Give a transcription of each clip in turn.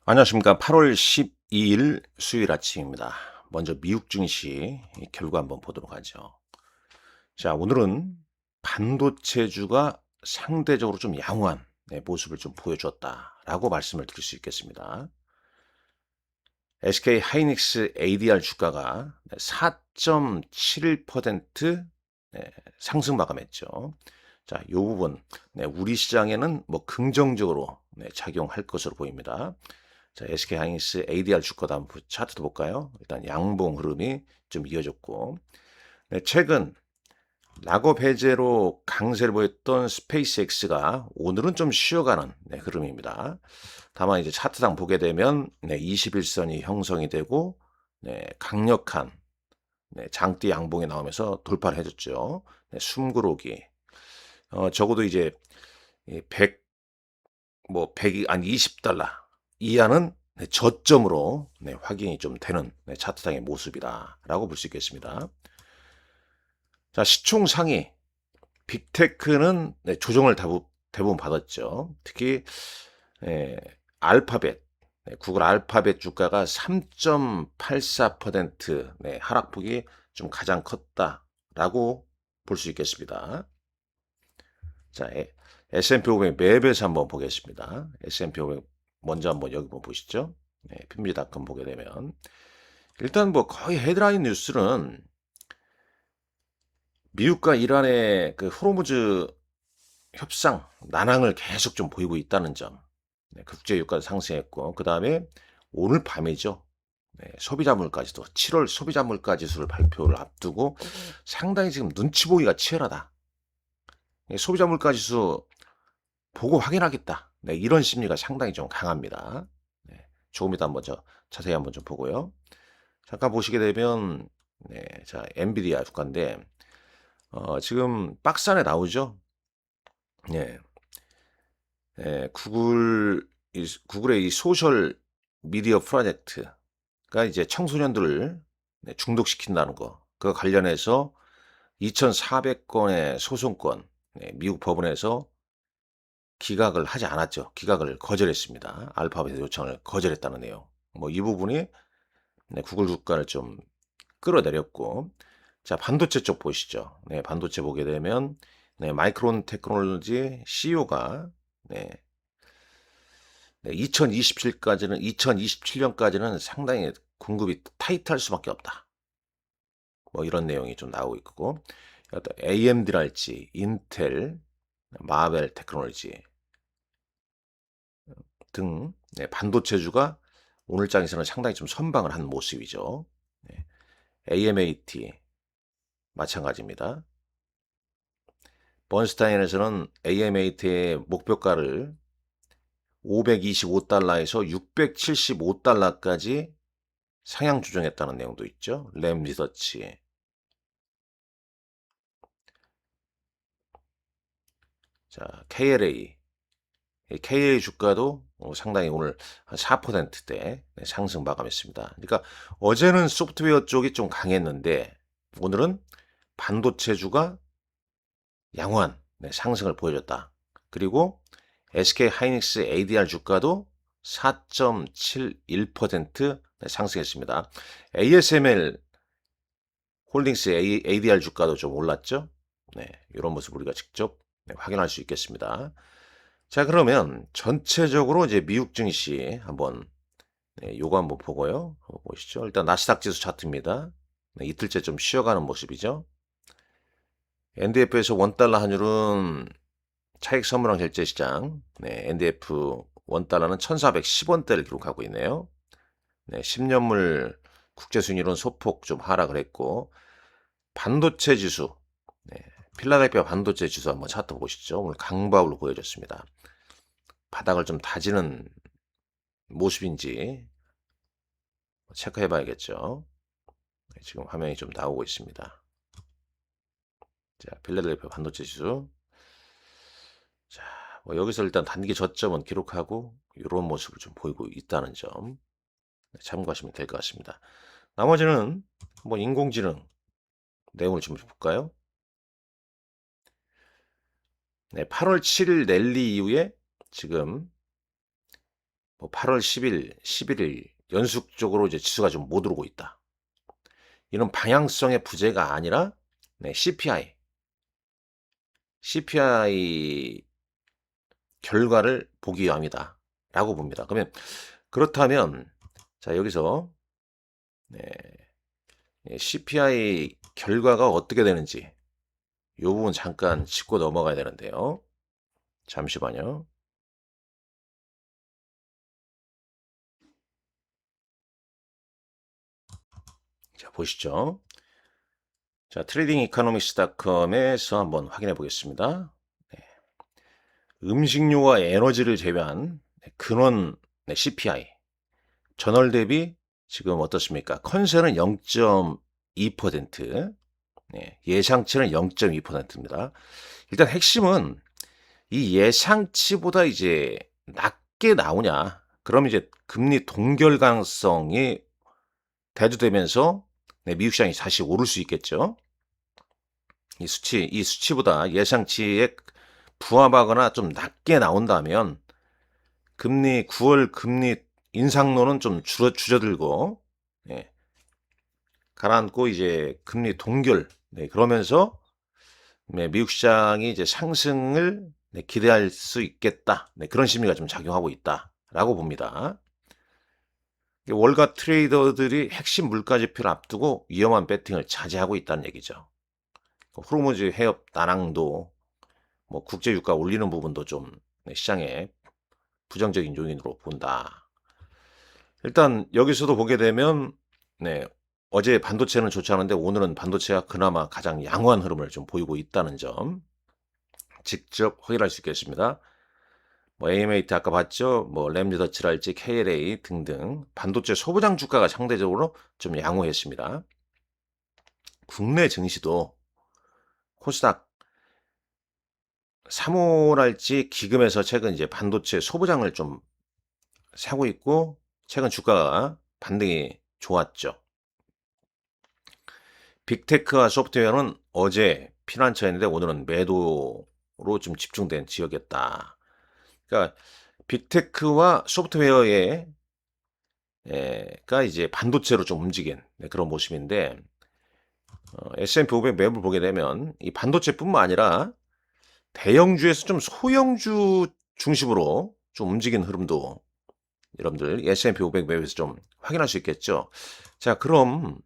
안녕하십니까. 8월 12일 수요일 아침입니다. 먼저 미국 증시 결과 한번 보도록 하죠. 자, 오늘은 반도체주가 상대적으로 좀 양호한 모습을 좀 보여줬다라고 말씀을 드릴 수 있겠습니다. SK 하이닉스 ADR 주가가 4.71% 상승 마감했죠. 자, 이 부분 우리 시장에는 뭐 긍정적으로 작용할 것으로 보입니다. 자, SK 하이닉스 ADR 주가도 한번 차트도 볼까요? 일단 양봉 흐름이 좀 이어졌고, 최근 락업 해제로 강세를 보였던 스페이스X가 오늘은 좀 쉬어가는 흐름입니다. 다만 이제 차트상 보게 되면 21선이 형성이 되고 강력한 장대 양봉이 나오면서 돌파를 해줬죠. 숨고르기. 적어도 이제 100, 뭐 100이 아니 20달러 이하는 저점으로 확인이 좀 되는 차트상의 모습이다라고 볼 수 있겠습니다. 자, 시총 상위 빅테크는 조정을 대부분 받았죠. 특히 알파벳, 구글 알파벳 주가가 3.84% 하락폭이 좀 가장 컸다라고 볼 수 있겠습니다. 자, S&P 500 맵에서 한번 보겠습니다. S&P 500 먼저 한번 여기 한번 보시죠. 핀미닷컴 보게 되면 일단 뭐 거의 헤드라인 뉴스는 미국과 이란의 그 호르무즈 협상 난항을 계속 좀 보이고 있다는 점. 국제 유가 상승했고 그다음에 오늘 밤이죠. 소비자 물가지수 7월 소비자 물가지수를 발표를 앞두고 상당히 지금 눈치 보기가 치열하다. 소비자 물가지수 보고 확인하겠다. 이런 심리가 상당히 좀 강합니다. 조금 이따 한번 자세히 한번 좀 보고요. 잠깐 보시게 되면 자, 엔비디아 주가인데 지금 박스 안에 나오죠. 네. 구글의 이 소셜 미디어 프로젝트가 이제 청소년들을 중독시킨다는 거. 그 관련해서 2,400건의 소송권 미국 법원에서 기각을 하지 않았죠. 기각을 거절했습니다. 알파벳의 요청을 거절했다는 내용. 뭐 이 부분이 구글 주가를 좀 끌어내렸고, 자, 반도체 쪽 보시죠. 반도체 보게 되면 마이크론 테크놀로지 CEO가 2027년까지는 상당히 공급이 타이트할 수밖에 없다. 뭐 이런 내용이 좀 나오고 있고, AMD랄지 인텔, 마벨 테크놀로지 등 반도체주가 오늘 장에서는 상당히 좀 선방을 한 모습이죠. AMAT 마찬가지입니다. 번스타인에서는 AMAT의 목표가를 525달러에서 675달러까지 상향 조정했다는 내용도 있죠. 램 리서치. 자, KLA 주가도 상당히 오늘 한 4%대 상승 마감했습니다. 그러니까 어제는 소프트웨어 쪽이 좀 강했는데 오늘은 반도체주가 양호한 상승을 보여줬다. 그리고 SK 하이닉스 ADR 주가도 4.71% 상승했습니다. ASML 홀딩스 ADR 주가도 좀 올랐죠. 이런 모습 우리가 직접 확인할 수 있겠습니다. 자, 그러면 전체적으로 이제 미국 증시 한번 요거 한번 보고요. 한번 보시죠. 일단 나스닥 지수 차트입니다. 이틀째 좀 쉬어가는 모습이죠. NDF에서 원달러 환율은 차익 선물항 결제 시장 NDF 원달러는 1,410원대를 기록하고 있네요. 10년물 국제 순위론 소폭 좀 하락을 했고 반도체 지수 필라델피아 반도체 지수 한번 차트 보시죠. 오늘 강보합으로 보여졌습니다. 바닥을 좀 다지는 모습인지 체크해 봐야겠죠. 지금 화면이 좀 나오고 있습니다. 자, 필라델피아 반도체 지수. 자, 뭐 여기서 일단 단기 저점은 기록하고 이런 모습을 좀 보이고 있다는 점 참고하시면 될 것 같습니다. 나머지는 뭐 인공지능 내용을 좀 볼까요? 8월 7일 랠리 이후에 지금 뭐 8월 10일, 11일 연속적으로 이제 지수가 좀 못 오르고 있다. 이런 방향성의 부재가 아니라 CPI 결과를 보기 위함이다라고 봅니다. 그러면 그렇다면 자 여기서 CPI 결과가 어떻게 되는지 이 부분 잠깐 짚고 넘어가야 되는데요. 잠시만요. 자 보시죠. 자 트레이딩이코노믹스.com에서 한번 확인해 보겠습니다. 음식료와 에너지를 제외한 근원 CPI 전월 대비 지금 어떻습니까? 컨센은 0.2%, 예상치는 0.2%입니다. 일단 핵심은 이 예상치보다 이제 낮게 나오냐. 그럼 이제 금리 동결 가능성이 대두되면서 미국 시장이 다시 오를 수 있겠죠. 이 수치보다 예상치에 부합하거나 좀 낮게 나온다면 9월 금리 인상론은 좀 줄어들고 가라앉고 이제 금리 동결 그러면서 미국 시장이 이제 상승을 기대할 수 있겠다. 그런 심리가 좀 작용하고 있다라고 봅니다. 월가 트레이더들이 핵심 물가지표를 앞두고 위험한 배팅을 자제하고 있다는 얘기죠. 호르무즈 해협 난항도 뭐 국제 유가 올리는 부분도 좀 시장에 부정적인 요인으로 본다. 일단 여기서도 보게 되면 어제 반도체는 좋지 않은데 오늘은 반도체가 그나마 가장 양호한 흐름을 좀 보이고 있다는 점 직접 확인할 수 있겠습니다. 뭐 AMAT 아까 봤죠? 뭐 램리더치랄지 KLA 등등 반도체 소부장 주가가 상대적으로 좀 양호했습니다. 국내 증시도 코스닥 3호랄지 기금에서 최근 이제 반도체 소부장을 좀 사고 있고 최근 주가가 반등이 좋았죠. 빅테크와 소프트웨어는 어제 피난처였는데 오늘은 매도로 좀 집중된 지역이었다. 그러니까 빅테크와 소프트웨어가 이제 반도체로 좀 움직인 그런 모습인데 S&P 500 매물 보게 되면 이 반도체뿐만 아니라 대형주에서 좀 소형주 중심으로 좀 움직인 흐름도 여러분들 S&P 500 매물에서 좀 확인할 수 있겠죠. 자, 그럼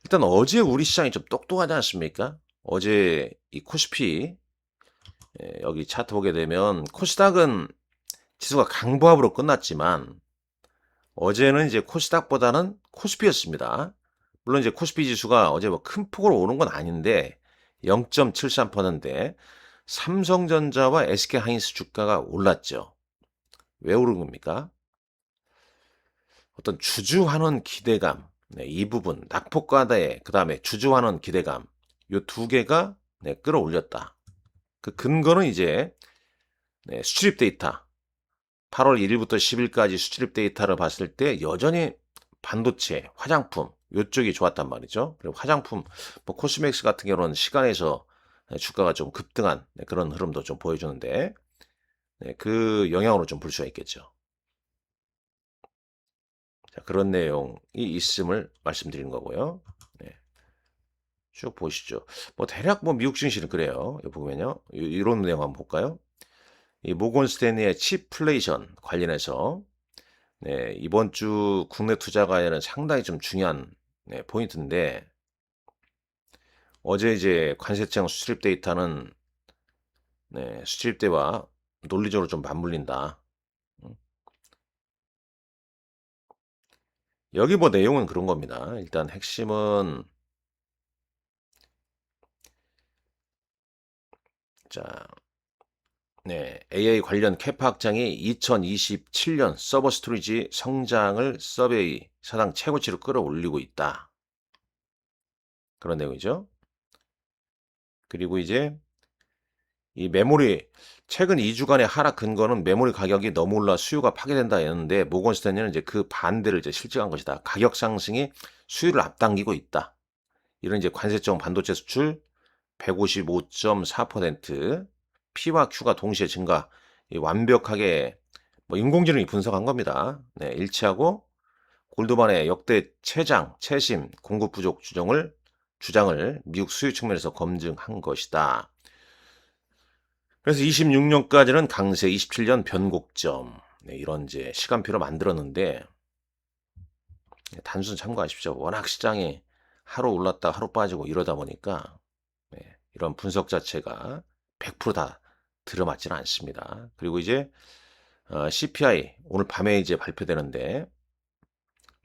일단 어제 우리 시장이 좀 똑똑하지 않습니까? 어제 이 코스피 여기 차트 보게 되면 코스닥은 지수가 강보합으로 끝났지만 어제는 이제 코스닥보다는 코스피였습니다. 물론 이제 코스피 지수가 어제 뭐 큰 폭으로 오른 건 아닌데 0.73%인데 삼성전자와 SK하이닉스 주가가 올랐죠. 왜 오른 겁니까? 어떤 주주환원 기대감, 이 부분 낙폭과다의 그다음에 주주환원 기대감 요 두 개가 끌어올렸다. 그 근거는 이제 수출입 데이터 8월 1일부터 10일까지 수출입 데이터를 봤을 때 여전히 반도체, 화장품 요쪽이 좋았단 말이죠. 그리고 화장품, 뭐 코스맥스 같은 경우는 시간에서 주가가 좀 급등한 그런 흐름도 좀 보여주는데 그 영향으로 좀 볼 수가 있겠죠. 자, 그런 내용이 있음을 말씀드리는 거고요. 쭉 보시죠. 뭐 대략 뭐 미국 증시는 그래요. 여기 보면요. 이런 내용 한번 볼까요? 이 모건 스탠리의 치플레이션 관련해서 이번 주 국내 투자가에는 상당히 좀 중요한 포인트인데 어제 이제 관세청 수출입 데이터는 수출입 대와 논리적으로 좀 맞물린다. 음. 여기 뭐 내용은 그런 겁니다. 일단 핵심은 자, AI 관련 캐파 확장이 2027년 서버 스토리지 성장을 서베이 사상 최고치로 끌어올리고 있다. 그런 내용이죠. 그리고 이제 이 메모리 최근 2주간의 하락 근거는 메모리 가격이 너무 올라 수요가 파괴된다 했는데 모건 스탠리는 이제 그 반대를 이제 실증한 것이다. 가격 상승이 수요를 앞당기고 있다. 이런 이제 관세청 반도체 수출 155.4% P와 Q가 동시에 증가, 완벽하게 뭐 인공지능이 분석한 겁니다. 네, 일치하고 골드만의 역대 최심 공급 부족 주장을 미국 수요 측면에서 검증한 것이다. 그래서 26년까지는 강세, 27년 변곡점, 네, 이런 이제 시간표를 만들었는데 단순 참고하십시오. 워낙 시장이 하루 올랐다 하루 빠지고 이러다 보니까 네, 이런 분석 자체가 100%다 들어맞지는 않습니다. 그리고 이제 CPI 오늘 밤에 이제 발표되는데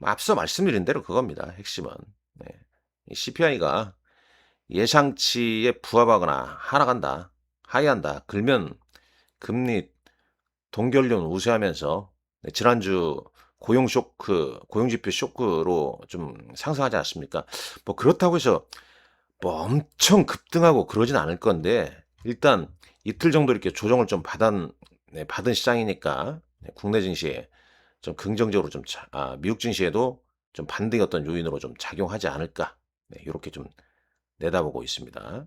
앞서 말씀드린 대로 그겁니다. 핵심은 네, CPI가 예상치에 부합하거나 하락한다, 하이한다, 그러면 금리 동결론 우세하면서 네, 지난주 고용지표 쇼크로 좀 상승하지 않습니까? 뭐 그렇다고 해서 뭐 엄청 급등하고 그러진 않을 건데 일단 이틀 정도 이렇게 조정을 좀 받은 시장이니까 네, 국내 증시에 좀 긍정적으로 미국 증시에도 좀 반등의 어떤 요인으로 좀 작용하지 않을까 네, 이렇게 좀 내다보고 있습니다.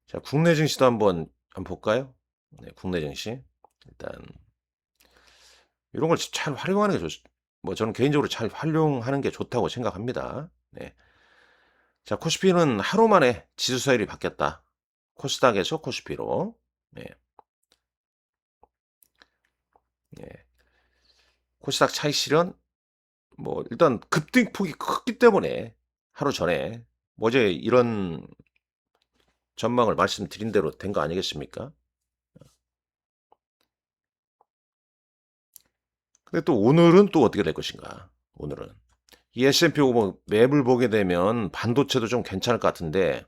자, 국내 증시도 한번 볼까요? 네, 국내 증시 일단 이런 걸 잘 활용하는 게 뭐 저는 개인적으로 잘 활용하는 게 좋다고 생각합니다. 네. 자, 코스피는 하루 만에 지수 서열이 바뀌었다. 코스닥에서 코스피로. 네. 네. 코스닥 차익 실현 뭐 일단 급등폭이 컸기 때문에 하루 전에 뭐 어제 이런 전망을 말씀드린 대로 된 거 아니겠습니까? 근데 또 오늘은 또 어떻게 될 것인가? 오늘은 이 S&P 500 맵을 보게 되면 반도체도 좀 괜찮을 것 같은데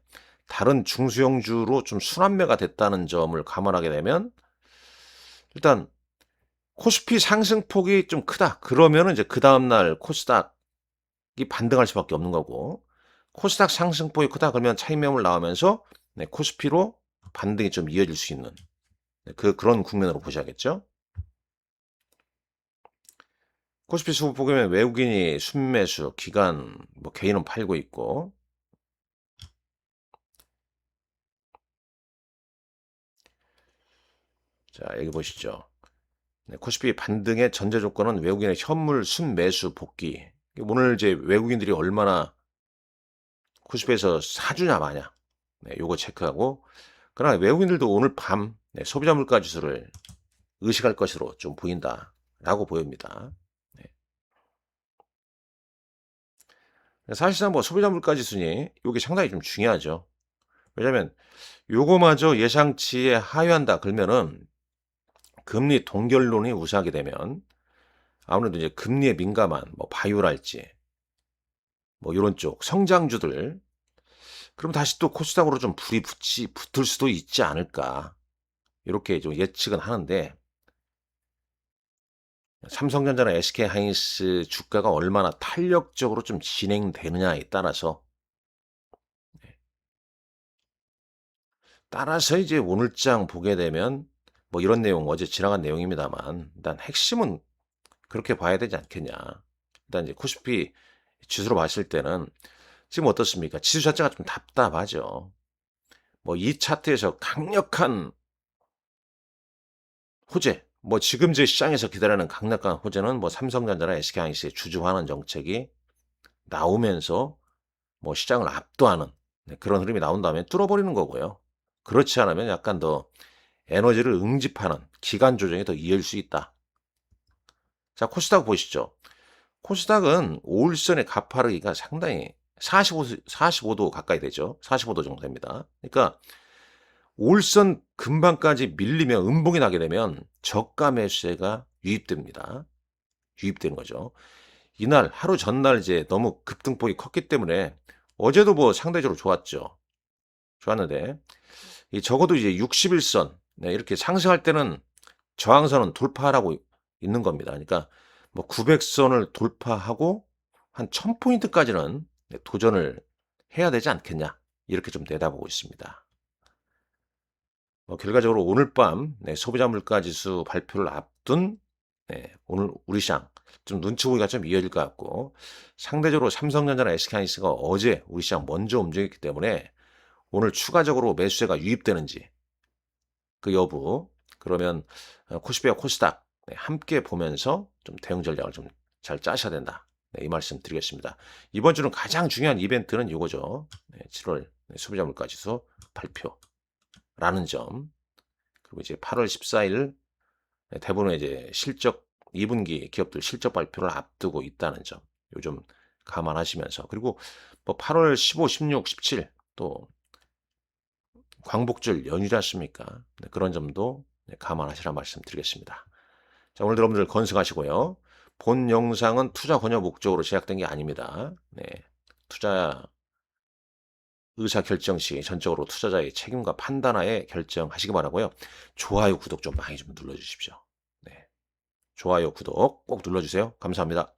다른 중소형주로 좀 순환매가 됐다는 점을 감안하게 되면 일단 코스피 상승폭이 좀 크다. 그러면은 이제 그 다음날 코스닥이 반등할 수밖에 없는 거고 코스닥 상승폭이 크다. 그러면 차익 매물 나오면서 네, 코스피로 반등이 좀 이어질 수 있는 네, 그런 국면으로 보셔야겠죠. 코스피 수급 보면 외국인이 순매수, 기관, 뭐 개인은 팔고 있고 자 여기 보시죠. 네, 코스피 반등의 전제 조건은 외국인의 현물 순매수 복귀. 오늘 이제 외국인들이 얼마나 코스피에서 사주냐 마냐. 네, 요거 체크하고. 그러나 외국인들도 오늘 밤 네, 소비자 물가 지수를 의식할 것으로 좀 보인다라고 보입니다. 네. 사실상 뭐 소비자 물가 지수니 요게 상당히 좀 중요하죠. 왜냐면 요거마저 예상치에 하회한다 그러면은 금리 동결론이 우세하게 되면 아무래도 이제 금리에 민감한 뭐 바이오랄지 뭐 요런 쪽 성장주들 그럼 다시 또 코스닥으로 좀 불이 붙을 수도 있지 않을까. 이렇게 좀 예측은 하는데 삼성전자나 SK하이닉스 주가가 얼마나 탄력적으로 좀 진행되느냐에 따라서 이제 오늘장 보게 되면 뭐 이런 내용 어제 지나간 내용입니다만 일단 핵심은 그렇게 봐야 되지 않겠냐. 일단 이제 코스피 지수로 봤을 때는 지금 어떻습니까? 지수 자체가 좀 답답하죠. 뭐 이 차트에서 강력한 호재, 뭐 지금 제 시장에서 기다리는 강력한 호재는 뭐 삼성전자나 SK하이닉스의 주주 환원 정책이 나오면서 뭐 시장을 압도하는 네, 그런 흐름이 나온 다음에 뚫어버리는 거고요. 그렇지 않으면 약간 더 에너지를 응집하는 기간 조정이 더 이어질 수 있다. 자, 코스닥 보시죠. 코스닥은 5일선의 가파르기가 상당히 45도 가까이 되죠. 45도 정도 됩니다. 그러니까 5일선 근방까지 밀리면 음봉이 나게 되면 저가 매수세가 유입됩니다. 유입되는 거죠. 이날 하루 전날 이제 너무 급등폭이 컸기 때문에 어제도 뭐 상대적으로 좋았죠. 좋았는데 적어도 이제 60일선 네, 이렇게 상승할 때는 저항선은 돌파하라고 있는 겁니다. 그러니까 뭐 900선을 돌파하고 한 1000포인트까지는 도전을 해야 되지 않겠냐 이렇게 좀 내다보고 있습니다. 결과적으로 오늘 밤 네, 소비자 물가 지수 발표를 앞둔 네, 오늘 우리 시장 좀 눈치 보기가 좀 이어질 것 같고 상대적으로 삼성전자나 SK하이닉스가 어제 우리 시장 먼저 움직였기 때문에 오늘 추가적으로 매수세가 유입되는지 그 여부 그러면 코스피와 코스닥 함께 보면서 좀 대응 전략을 좀 잘 짜셔야 된다. 이 말씀 드리겠습니다. 이번 주는 가장 중요한 이벤트는 요거죠. 7월 소비자 물가 지수 발표라는 점. 그리고 이제 8월 14일 대부분의 이제 실적 2분기 기업들 실적 발표를 앞두고 있다는 점. 요 좀 감안하시면서, 그리고 뭐 8월 15, 16, 17 또 광복절 연휴지 않습니까? 그런 점도 감안하시라 말씀드리겠습니다. 자, 오늘도 여러분들 건승하시고요. 본 영상은 투자 권유 목적으로 제작된 게 아닙니다. 투자 의사 결정 시 전적으로 투자자의 책임과 판단하에 결정하시기 바라고요. 좋아요, 구독 좀 많이 좀 눌러주십시오. 좋아요, 구독 꼭 눌러주세요. 감사합니다.